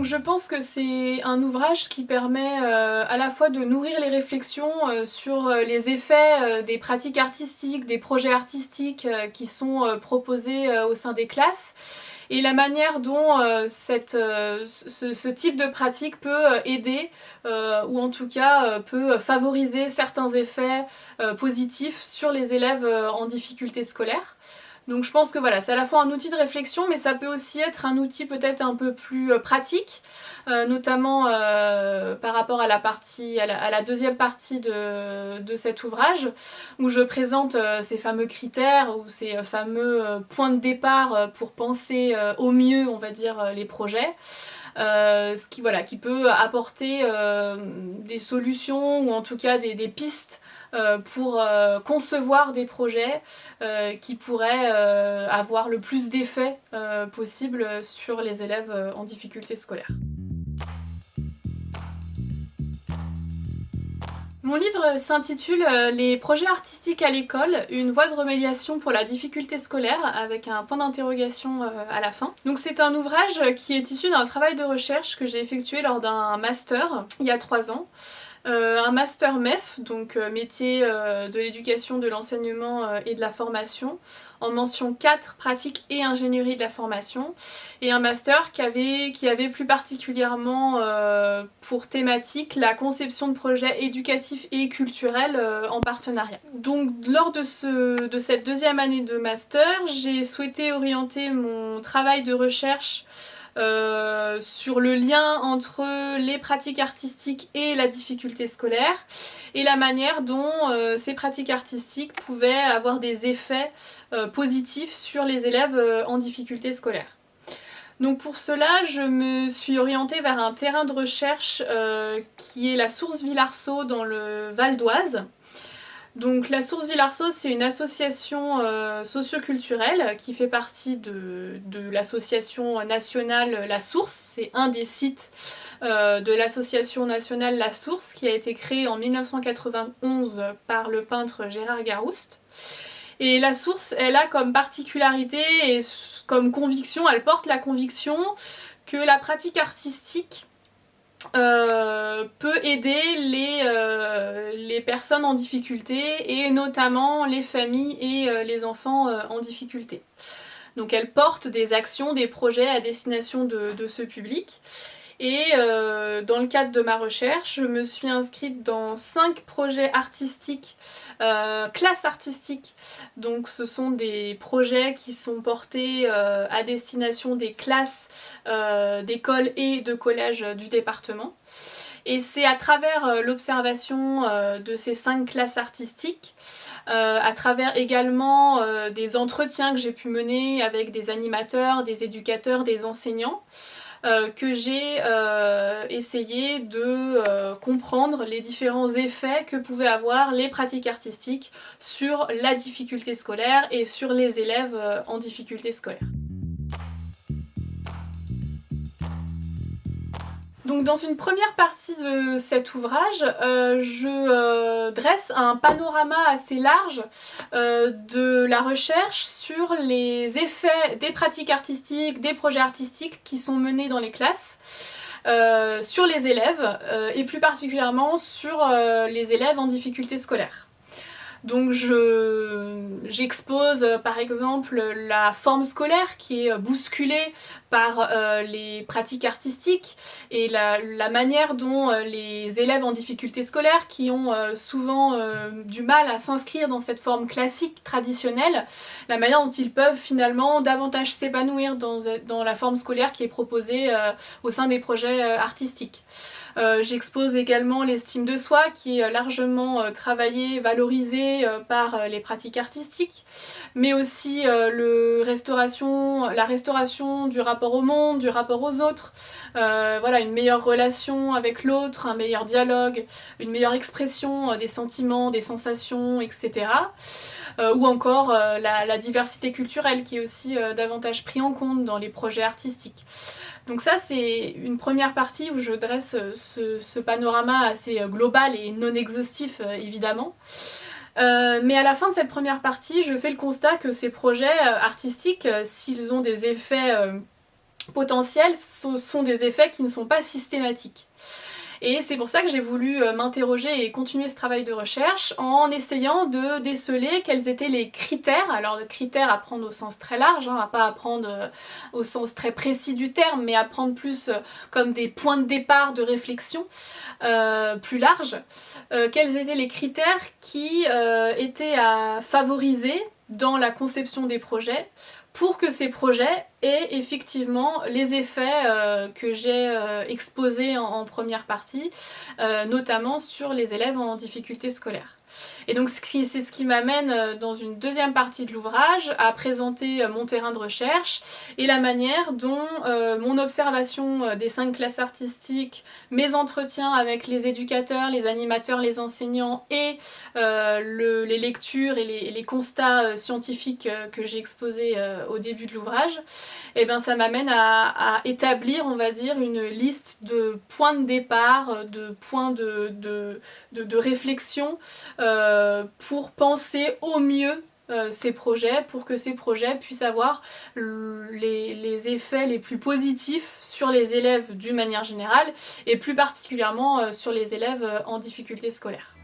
Donc je pense que c'est un ouvrage qui permet à la fois de nourrir les réflexions sur les effets des pratiques artistiques, des projets artistiques qui sont proposés au sein des classes, et la manière dont ce type de pratique peut aider ou en tout cas peut favoriser certains effets positifs sur les élèves en difficulté scolaire. Donc je pense que voilà, c'est à la fois un outil de réflexion, mais ça peut aussi être un outil peut-être un peu plus pratique, notamment par rapport à la deuxième partie de cet ouvrage, où je présente ces fameux critères ou ces fameux points de départ pour penser au mieux, on va dire, les projets. Qui peut apporter des solutions ou en tout cas des pistes pour concevoir des projets qui pourraient avoir le plus d'effets possible sur les élèves en difficulté scolaire. Mon livre s'intitule Les projets artistiques à l'école, une voie de remédiation pour la difficulté scolaire, avec un point d'interrogation à la fin. Donc c'est un ouvrage qui est issu d'un travail de recherche que j'ai effectué lors d'un master il y a 3 ans. Un master MEF, donc métier de l'éducation, de l'enseignement et de la formation, en mention 4, pratique et ingénierie de la formation, et un master qui avait plus particulièrement pour thématique la conception de projets éducatifs et culturels en partenariat. Donc lors de cette deuxième année de master, j'ai souhaité orienter mon travail de recherche sur le lien entre les pratiques artistiques et la difficulté scolaire, et la manière dont ces pratiques artistiques pouvaient avoir des effets positifs sur les élèves en difficulté scolaire. Donc pour cela, je me suis orientée vers un terrain de recherche qui est la source Villarceau dans le Val d'Oise. Donc la source Villarceau, c'est une association socioculturelle qui fait partie de l'association nationale La Source. C'est un des sites de l'association nationale La Source qui a été créée en 1991 par le peintre Gérard Garouste. Et La Source, elle a comme particularité et comme conviction, elle porte la conviction que la pratique artistique peut aider les personnes en difficulté, et notamment les familles et les enfants en difficulté. Donc elle porte des actions, des projets à destination de ce public. Et dans le cadre de ma recherche, je me suis inscrite dans 5 projets artistiques, classes artistiques. Donc ce sont des projets qui sont portés à destination des classes d'écoles et de collèges du département. Et c'est à travers l'observation de ces 5 classes artistiques, à travers également des entretiens que j'ai pu mener avec des animateurs, des éducateurs, des enseignants, que j'ai essayé de comprendre les différents effets que pouvaient avoir les pratiques artistiques sur la difficulté scolaire et sur les élèves en difficulté scolaire. Donc dans une première partie de cet ouvrage, je dresse un panorama assez large de la recherche sur les effets des pratiques artistiques, des projets artistiques qui sont menés dans les classes, sur les élèves, et plus particulièrement sur les élèves en difficulté scolaire. Donc j'expose par exemple la forme scolaire qui est bousculée par les pratiques artistiques, et la manière dont les élèves en difficulté scolaire, qui ont souvent du mal à s'inscrire dans cette forme classique traditionnelle, la manière dont ils peuvent finalement davantage s'épanouir dans la forme scolaire qui est proposée au sein des projets artistiques. J'expose également l'estime de soi qui est largement travaillée, valorisée par les pratiques artistiques, mais aussi la restauration du rapport au monde, du rapport aux autres, voilà, une meilleure relation avec l'autre, un meilleur dialogue, une meilleure expression des sentiments, des sensations, etc. Ou encore la diversité culturelle qui est aussi davantage pris en compte dans les projets artistiques. Donc ça, c'est une première partie où je dresse ce panorama assez global et non exhaustif évidemment. Mais à la fin de cette première partie, je fais le constat que ces projets artistiques, s'ils ont des effets potentiels sont des effets qui ne sont pas systématiques. Et c'est pour ça que j'ai voulu m'interroger et continuer ce travail de recherche en essayant de déceler quels étaient les critères, alors le critère à prendre au sens très large, à pas à prendre au sens très précis du terme, mais à prendre plus comme des points de départ de réflexion plus larges, quels étaient les critères qui étaient à favoriser dans la conception des projets pour que ces projets aient effectivement les effets que j'ai exposés en première partie, notamment sur les élèves en difficulté scolaire. Et donc c'est ce qui m'amène dans une deuxième partie de l'ouvrage à présenter mon terrain de recherche et la manière dont mon observation des 5 classes artistiques, mes entretiens avec les éducateurs, les animateurs, les enseignants et les lectures et les constats scientifiques que j'ai exposés au début de l'ouvrage, et ben ça m'amène à établir, on va dire, une liste de points de départ, de points de réflexion pour penser au mieux ces projets, pour que ces projets puissent avoir les effets les plus positifs sur les élèves d'une manière générale et plus particulièrement sur les élèves en difficulté scolaire.